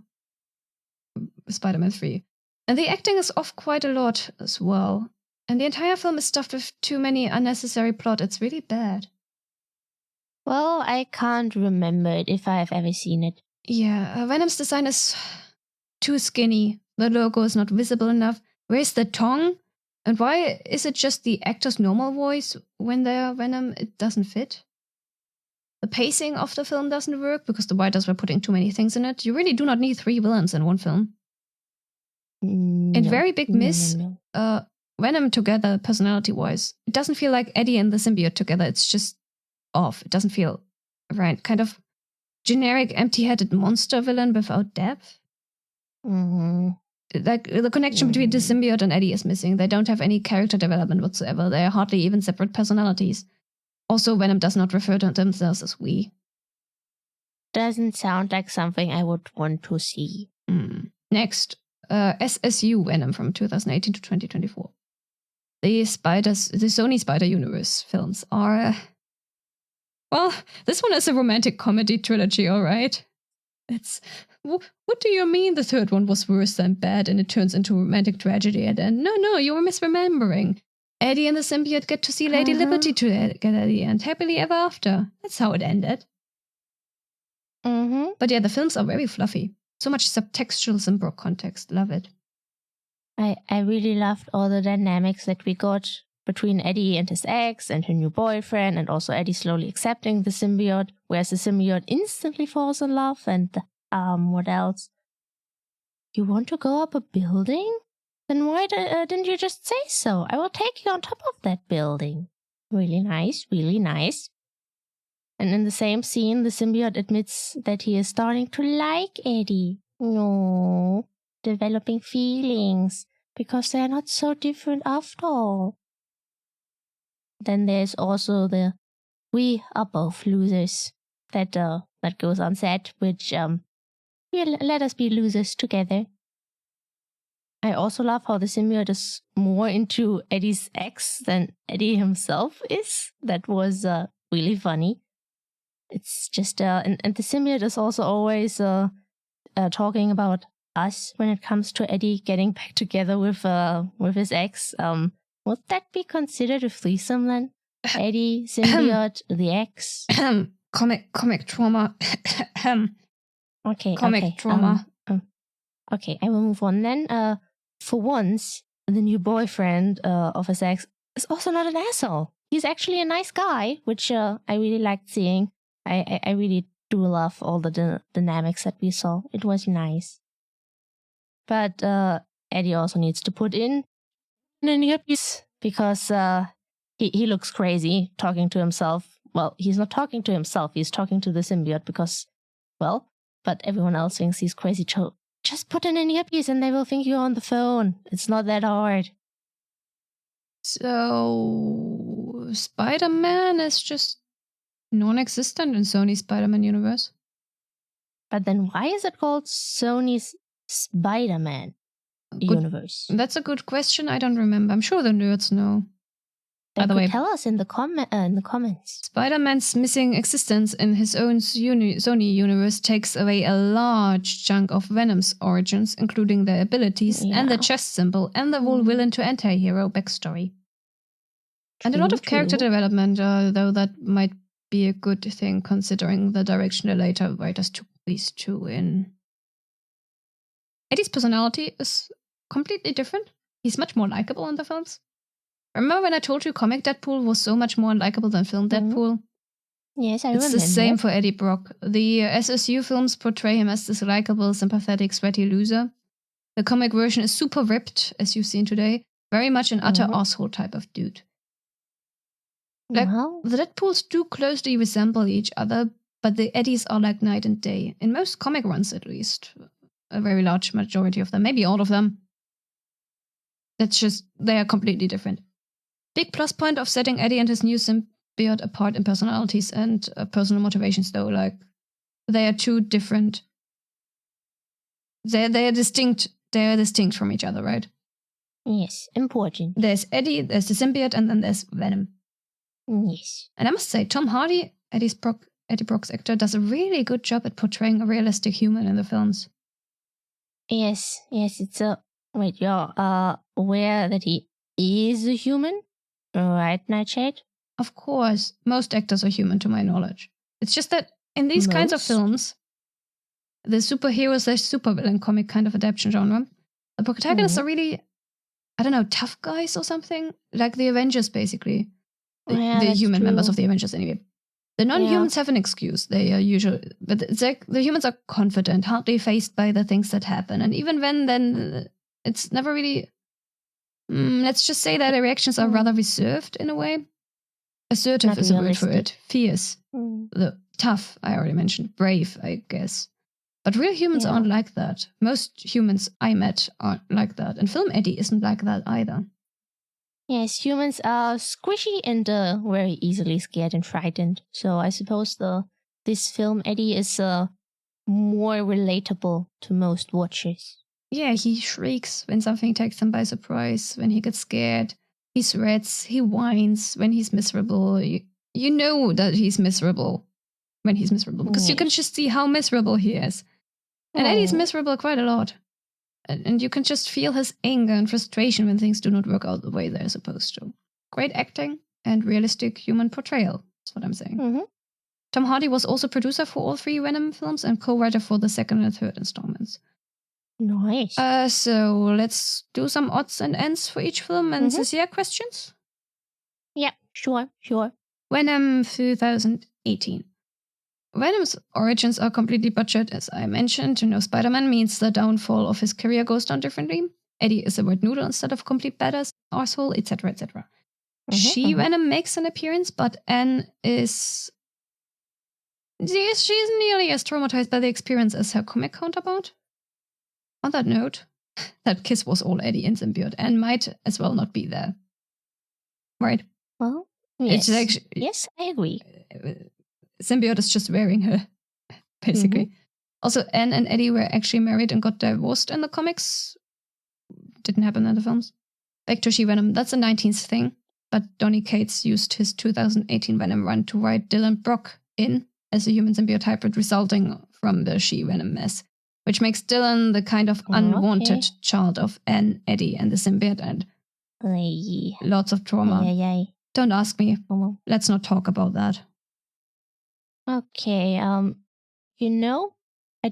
Spider-Man 3. And the acting is off quite a lot as well. And the entire film is stuffed with too many unnecessary plot. It's really bad. Well, I can't remember it if I've ever seen it. Yeah, Venom's design is too skinny. The logo is not visible enough. Where's the tongue? And why is it just the actor's normal voice when they're Venom? It doesn't fit. The pacing of the film doesn't work because the writers were putting too many things in it. You really do not need 3 villains in one film. And very big miss, Venom together, personality-wise. It doesn't feel like Eddie and the symbiote together. It's just off. It doesn't feel right. Kind of generic, empty-headed monster villain without depth. Like the connection between the symbiote and Eddie is missing. They don't have any character development whatsoever. They are hardly even separate personalities. Also, Venom does not refer to themselves as we. Doesn't sound like something I would want to see. Next, SSU Venom from 2018 to 2024. The Sony Spider Universe films are... well, this one is a romantic comedy trilogy, all right? It's... what do you mean the third one was worse than bad and it turns into a romantic tragedy at the end? No, you were misremembering. Eddie and the symbiote get to see Lady Liberty together at the end, happily ever after. That's how it ended. But yeah, the films are very fluffy. So much subtextual Symbrock context. Love it. I really loved all the dynamics that we got between Eddie and his ex and her new boyfriend, and also Eddie slowly accepting the symbiote, whereas the symbiote instantly falls in love. And what else? You want to go up a building? Then why didn't you just say so? I will take you on top of that building. Really nice, really nice. And in the same scene, the symbiote admits that he is starting to like Eddie. No, developing feelings, because they're not so different after all. Then there's also the "we are both losers" that goes on set, which let us be losers together. I also love how the symbiote is more into Eddie's ex than Eddie himself is. That was really funny. It's just and the symbiote is also always talking about us when it comes to Eddie getting back together with his ex. Would that be considered a threesome then? Eddie, symbiote, the ex. Comic trauma. Okay. Comic trauma. Okay, I will move on then. For once, the new boyfriend of his ex is also not an asshole. He's actually a nice guy, which I really liked seeing. I really do love all the dynamics that we saw. It was nice. But Eddie also needs to put in an earpiece because he looks crazy talking to himself. Well, he's not talking to himself. He's talking to the symbiote because, well, but everyone else thinks he's crazy too. Just put in an earpiece and they will think you're on the phone. It's not that hard. So, Spider-Man is just non-existent in Sony's Spider-Man universe. But then why is it called Sony's Spider-Man universe? That's a good question. I don't remember. I'm sure the nerds know. They could tell us in the comments. Spider-Man's missing existence in his own Sony universe takes away a large chunk of Venom's origins, including their abilities and the chest symbol and the whole villain to anti-hero backstory. And a lot of character development, though that might be a good thing considering the direction the later writers took these two in. Eddie's personality is completely different. He's much more likable in the films. Remember when I told you comic Deadpool was so much more likable than film Deadpool? Yes, I remember. It's the same for Eddie Brock. The SSU films portray him as this likable, sympathetic, sweaty loser. The comic version is super ripped, as you've seen today. Very much an utter asshole type of dude. Like, the Deadpools do closely resemble each other, but the Eddies are like night and day. In most comic runs, at least. A very large majority of them. Maybe all of them. It's just, they are completely different. Big plus point of setting Eddie and his new symbiote apart in personalities and personal motivations, though. Like, they are two different. They are distinct. They are distinct from each other, right? Yes, important. There's Eddie, there's the symbiote, and then there's Venom. Yes. And I must say, Tom Hardy, Eddie Brock's actor, does a really good job at portraying a realistic human in the films. Yes, it's a... Wait, you're aware that he is a human? Right, Neitshayd? Of course. Most actors are human, to my knowledge. It's just that in these kinds of films, the superhero/supervillain comic kind of adaptation genre, the protagonists are really, I don't know, tough guys or something? Like the Avengers, basically. The human members of the Avengers, anyway. The non-humans have an excuse. They are usually, but it's like the humans are confident, hardly faced by the things that happen. And even then it's never really, let's just say that their reactions are rather reserved in a way. Assertive is a word for it. Fierce. The tough, I already mentioned. Brave, I guess. But real humans aren't like that. Most humans I met aren't like that. And film Eddie isn't like that either. Yes, humans are squishy and very easily scared and frightened. So I suppose this film Eddie is more relatable to most watchers. Yeah, he shrieks when something takes him by surprise, when he gets scared. He sweats, he whines when he's miserable. You know that he's miserable when he's miserable because you can just see how miserable he is. And Eddie's miserable quite a lot. And you can just feel his anger and frustration when things do not work out the way they're supposed to. Great acting and realistic human portrayal, that's what I'm saying. Tom Hardy was also producer for all 3 Venom films and co-writer for the 2nd and 3rd installments. Nice. So let's do some odds and ends for each film and sincere questions? Yeah, sure. Venom 2018. Venom's origins are completely butchered, as I mentioned. To know Spider-Man means the downfall of his career goes down differently. Eddie is a wet noodle instead of complete badass, arsehole, etc., etc. She-Venom makes an appearance, but Anne is... She's nearly as traumatized by the experience as her comic counterpart. On that note, that kiss was all Eddie and symbiote, and might as well not be there. Right? Well, yes. It's like, yes, I agree. Symbiote is just wearing her, basically. Also, Anne and Eddie were actually married and got divorced in the comics. Didn't happen in the films. Back to She-Venom, that's a 19th thing, but Donny Cates used his 2018 Venom run to write Dylan Brock in as a human symbiote hybrid resulting from the She-Venom mess, which makes Dylan the kind of unwanted child of Anne, Eddie, and the symbiote, and lots of trauma. Don't ask me. Let's not talk about that. Okay, I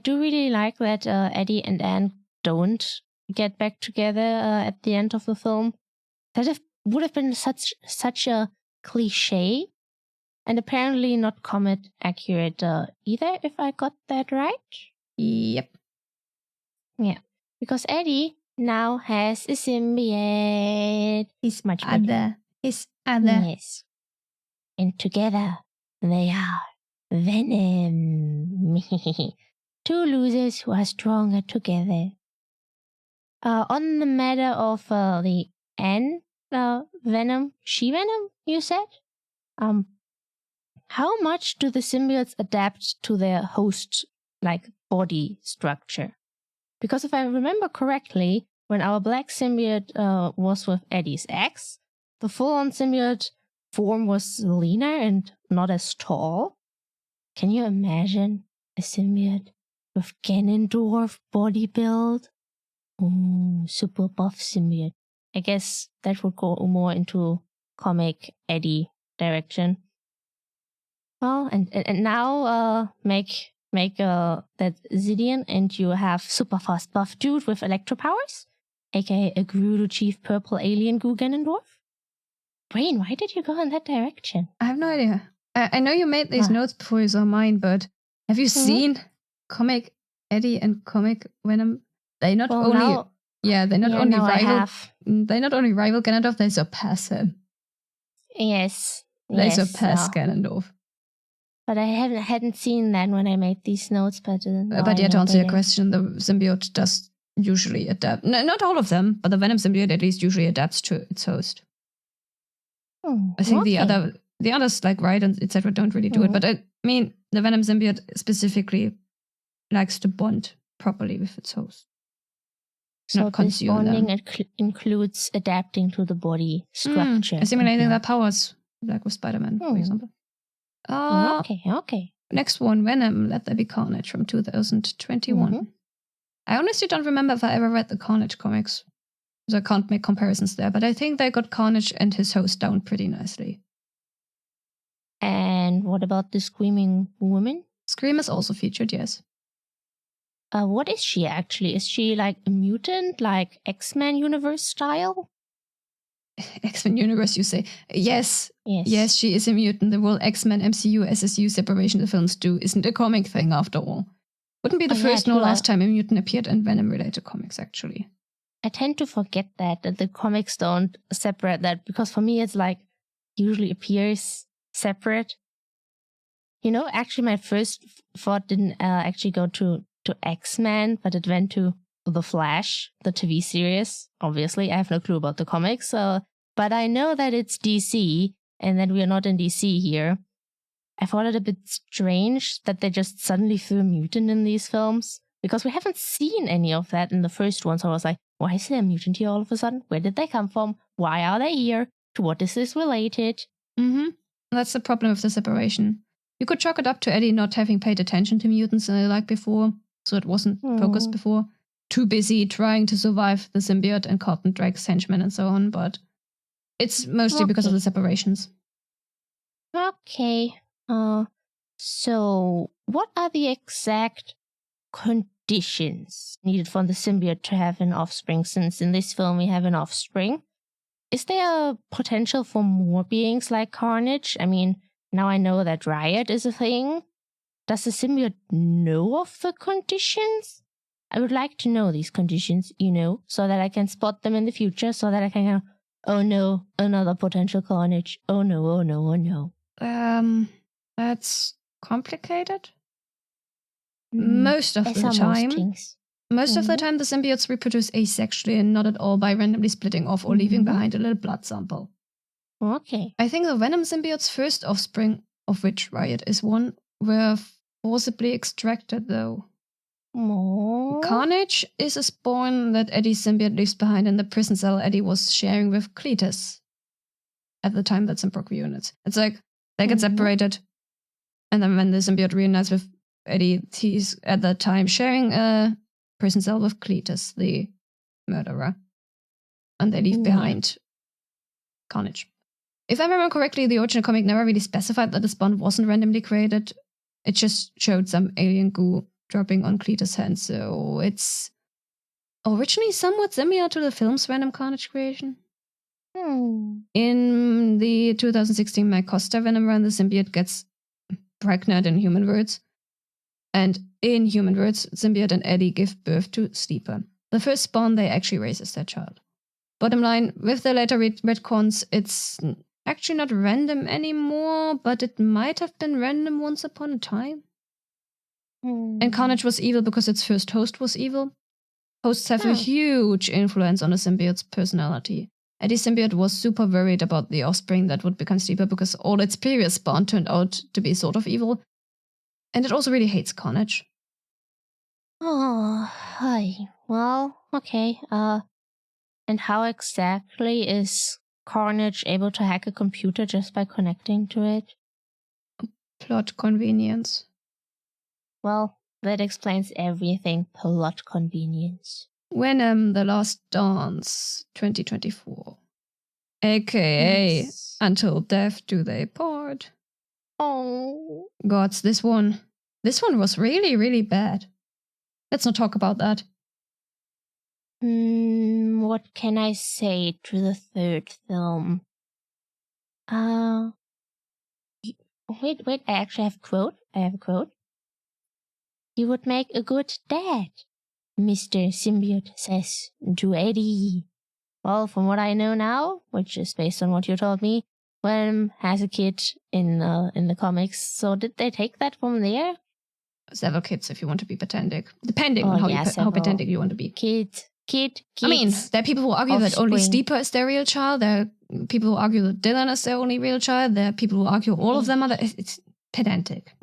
do really like that Eddie and Anne don't get back together at the end of the film. That would have been such a cliche, and apparently not comic accurate either, if I got that right. Yep. Yeah, because Eddie now has a symbiote. He's much better. His other. Yes. And together they are Venom. Two losers who are stronger together. On the matter of the Venom, She-Venom, you said? How much do the symbiotes adapt to their host, body structure? Because if I remember correctly, when our black symbiote was with Eddie's ex, the full-on symbiote form was leaner and not as tall. Can you imagine a symbiote with Ganondorf body build? Oh, super buff symbiote. I guess that would go more into comic Eddie direction. Well, and now make that Zidian, and you have super fast buff dude with electro powers, aka a Gerudo Chief purple alien goo Ganondorf. Brain, why did you go in that direction? I have no idea. I know you made these notes before you saw mine, but have you seen comic Eddie and comic Venom? They not only rival Ganondorf, they surpass him. Yes. They surpass Ganondorf. But I hadn't seen that when I made these notes. But to answer your question, the symbiote does usually adapt. No, not all of them, but the Venom symbiote at least usually adapts to its host. I think the others like Riot and etc. don't really do it. But I mean, the Venom symbiote specifically likes to bond properly with its host. So this bonding includes adapting to the body structure. Assimilating their powers, like with Spiderman, for example. Okay. Next one, Venom, Let There Be Carnage from 2021. I honestly don't remember if I ever read the Carnage comics, so I can't make comparisons there, but I think they got Carnage and his host down pretty nicely. And what about the Screaming Woman? Scream is also featured, yes. What is she actually? Is she like a mutant, like X-Men universe style? X-Men universe, you say? Yes, she is a mutant. The whole X-Men MCU SSU separation the films do isn't a comic thing after all. Wouldn't be the first nor last time a mutant appeared in Venom-related comics, actually. I tend to forget that the comics don't separate that, because for me it's like usually appears separate. You know, actually my first thought didn't actually go to X-Men, but it went to The Flash, the TV series. Obviously, I have no clue about the comics, but I know that it's DC and that we are not in DC here. I thought it a bit strange that they just suddenly threw a mutant in these films, because we haven't seen any of that in the first one. So I was like, why is there a mutant here all of a sudden? Where did they come from? Why are they here? To what is this related? That's the problem with the separation. You could chalk it up to Eddie not having paid attention to mutants like before, so it wasn't focused before. Too busy trying to survive the symbiote and Cotton Drake's henchmen and so on, but it's mostly because of the separations. Okay. So what are the exact conditions needed for the symbiote to have an offspring, since in this film we have an offspring? Is there a potential for more beings like Carnage? I mean, now I know that Riot is a thing. Does the symbiote know of the conditions? I would like to know these conditions, so that I can spot them in the future, so that I can go, oh no, another potential Carnage. Oh no, oh no, oh no. That's complicated. Most of the time, the symbiotes reproduce asexually and not at all by randomly splitting off or leaving behind a little blood sample. Okay. I think the Venom symbiote's first offspring, of which Riot is one, were forcibly extracted, though. Carnage is a spawn that Eddie's symbiote leaves behind in the prison cell Eddie was sharing with Cletus at the time that Symbrock reunites. It's like they get separated, and then when the symbiote reunites with Eddie, he's at that time sharing a prison cell with Cletus, the murderer, and they leave behind Carnage. If I remember correctly, the original comic never really specified that the spawn wasn't randomly created. It just showed some alien goo dropping on Cletus' hand, so it's originally somewhat similar to the film's Venom Carnage creation. Hmm. In the 2016 Mike Costa Venom run, the symbiote gets pregnant in human words. And in human words, symbiote and Eddie give birth to Sleeper. The first spawn they actually raise is their child. Bottom line, with the later retcons, it's actually not random anymore, but it might have been random once upon a time. And Carnage was evil because its first host was evil. Hosts have a huge influence on a symbiote's personality. Eddie's symbiote was super worried about the offspring that would become Sleeper because all its previous spawn turned out to be sort of evil. And it also really hates Carnage. Oh, hi. Well, okay. And how exactly is Carnage able to hack a computer just by connecting to it? Plot convenience. Well, that explains everything. Plot convenience. Venom: The Last Dance, 2024. AKA Yes. Until Death Do They Part. Oh. Gods, this one was really, really bad. Let's not talk about that. What can I say to the third film? Wait, I actually have a quote. I have a quote. "You would make a good dad," Mr. Symbiote says to Eddie. Well, from what I know now, which is based on what you told me, Venom has a kid in the comics. So did they take that from there? Several kids, if you want to be pedantic. Depending on how pedantic you want to be. Kids. I mean, there are people who argue that only Sleeper is their real child. There are people who argue that Dylan is their only real child. There are people who argue all of them are. It's pedantic.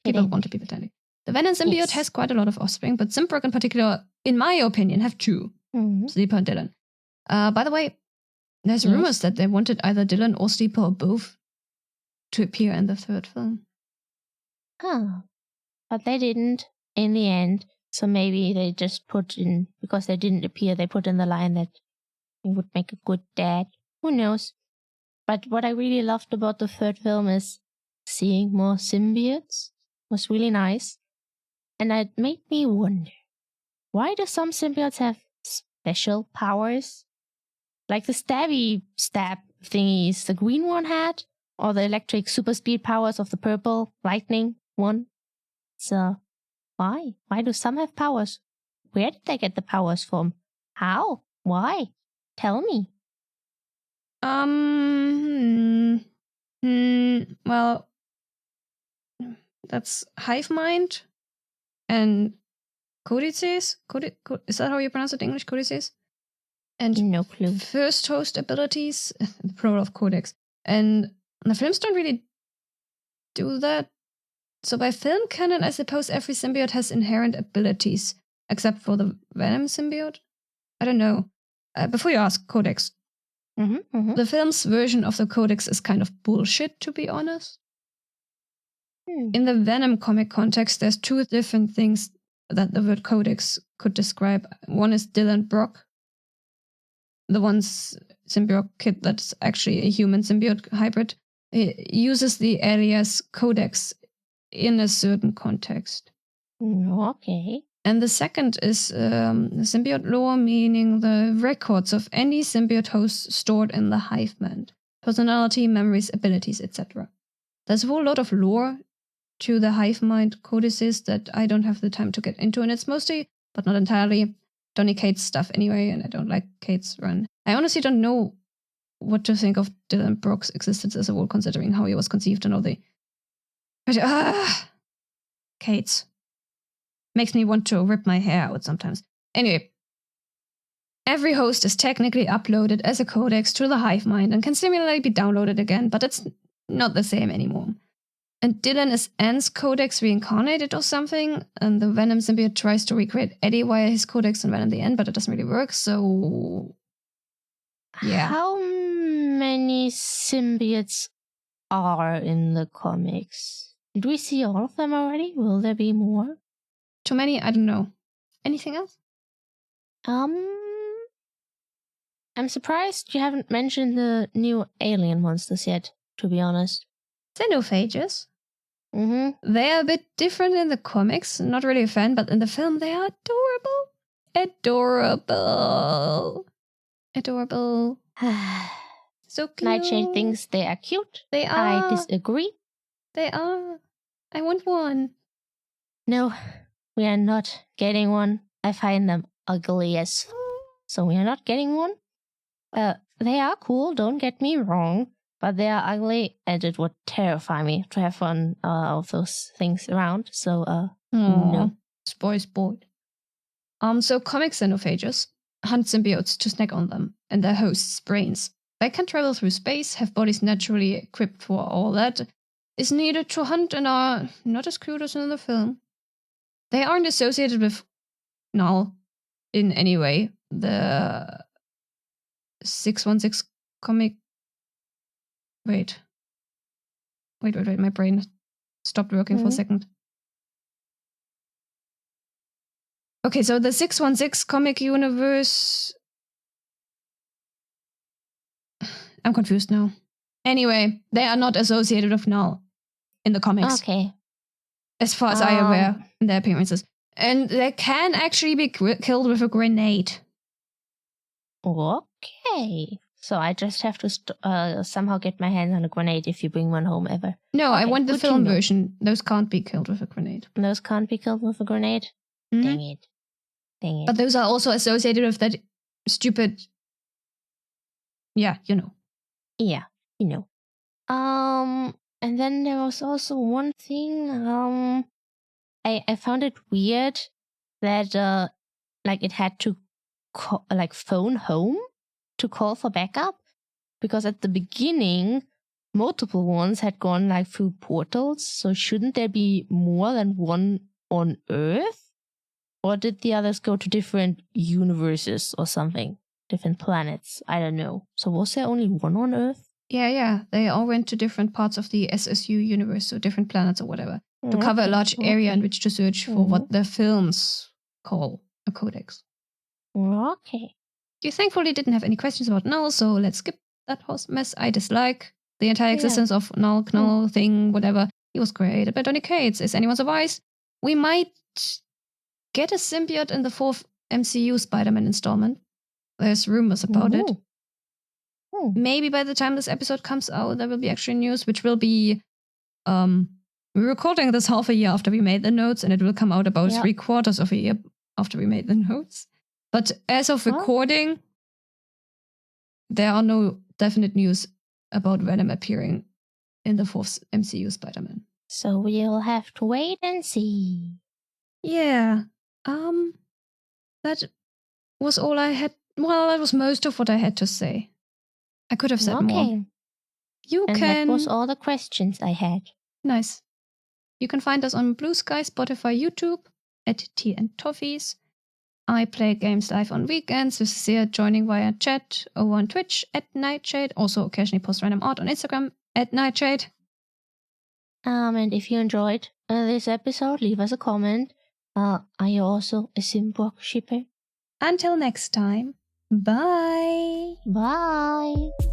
People want to be pedantic. The Venom symbiote has quite a lot of offspring, but Symbrock in particular, in my opinion, have two. Sleeper and Dylan. By the way, there's rumors that they wanted either Dylan or Sleeper or both to appear in the third film. But they didn't in the end. So maybe they just put in, because they didn't appear, they put in the line that he would make a good dad. Who knows? But what I really loved about the third film is seeing more symbiotes. Was really nice. And it made me wonder, why do some symbiotes have special powers? Like the stab thingies the green one had, or the electric super speed powers of the purple lightning one. So why? Why do some have powers? Where did they get the powers from? How? Why? Tell me. Well, that's Hive Mind and Codices. Is that how you pronounce it in English? Codices? And no clue. First host abilities, the plural of Codex. And the films don't really do that. So by film canon, I suppose every symbiote has inherent abilities, except for the Venom symbiote. I don't know. Before you ask, Codex. The film's version of the Codex is kind of bullshit, to be honest. In the Venom comic context, there's two different things that the word Codex could describe. One is Dylan Brock, the one's Symbrock kid that's actually a human symbiote hybrid. It uses the alias Codex in a certain context. Okay. And the second is symbiote lore, meaning the records of any symbiote host stored in the hive mind. Personality, memories, abilities, etc. There's a whole lot of lore to the hive mind codices that I don't have the time to get into, and it's mostly, but not entirely, Donny Cates stuff anyway, and I don't like Cates' run. I honestly don't know what to think of Dylan Brock's existence as a whole, considering how he was conceived and all the... Cates. Makes me want to rip my hair out sometimes. Anyway, every host is technically uploaded as a codex to the hive mind and can similarly be downloaded again, but it's not the same anymore. And Dylan is Anne's codex reincarnated or something, and the Venom symbiote tries to recreate Eddie via his codex and Venom the end, but it doesn't really work, so... yeah. How many symbiotes are in the comics? Did we see all of them already? Will there be more? Too many? I don't know. Anything else? I'm surprised you haven't mentioned the new alien monsters yet, to be honest. Xenophages. They are a bit different in the comics. Not really a fan, but in the film they are adorable. Adorable. Adorable. So cute. Neitshayd thinks they are cute. They are. I disagree. They are. I want one. No, we are not getting one. I find them ugly as so we are not getting one. They are cool, don't get me wrong, but they are ugly and it would terrify me to have one of those things around. So, no. Spoiled. So comic xenophages hunt symbiotes to snack on them and their hosts' brains. They can travel through space, have bodies naturally equipped for all that is needed to hunt, and are not as cute as in the film. They aren't associated with Null in any way. The 616 comic. Wait. My brain stopped working for a second. Okay, so the 616 comic universe. I'm confused now. Anyway, they are not associated with Null in the comics. Okay. As far as I am aware in their appearances. And they can actually be killed with a grenade. Okay. So I just have to somehow get my hands on a grenade if you bring one home ever. No, okay, I want the film version. Those can't be killed with a grenade. Those can't be killed with a grenade? Mm-hmm. Dang it. But those are also associated with that stupid... Yeah, you know. Yeah, you know. And then there was also one thing, I found it weird that, it had to phone home to call for backup, because at the beginning, multiple ones had gone, through portals, so shouldn't there be more than one on Earth? Or did the others go to different universes or something? Different planets? I don't know. So was there only one on Earth? Yeah. They all went to different parts of the SSU universe, so different planets or whatever, to cover a large area in which to search for what the films call a codex. Okay. You thankfully didn't have any questions about Null, so let's skip that horse mess. I dislike the entire existence of Null, Knull, thing, whatever. He was created by Donny Cates. Is anyone surprised? We might get a symbiote in the 4th MCU Spider-Man installment. There's rumors about it. Maybe by the time this episode comes out, there will be actual news, which will be... we're recording this half a year after we made the notes, and it will come out about 3/4 of a year after we made the notes. But as of recording, there are no definite news about Venom appearing in the 4th MCU Spider-Man. So we'll have to wait and see. Yeah. That was all I had. Well, that was most of what I had to say. I could have said more. That was all the questions I had. Nice. You can find us on Bluesky, Spotify, YouTube, at @TandToffies. I play games live on weekends with Sia joining via chat or on Twitch @Neitshayd. Also occasionally post random art on Instagram @Neitshayd. And if you enjoyed this episode, leave us a comment. Are you also a Symbrock shipper? Until next time, bye. Bye.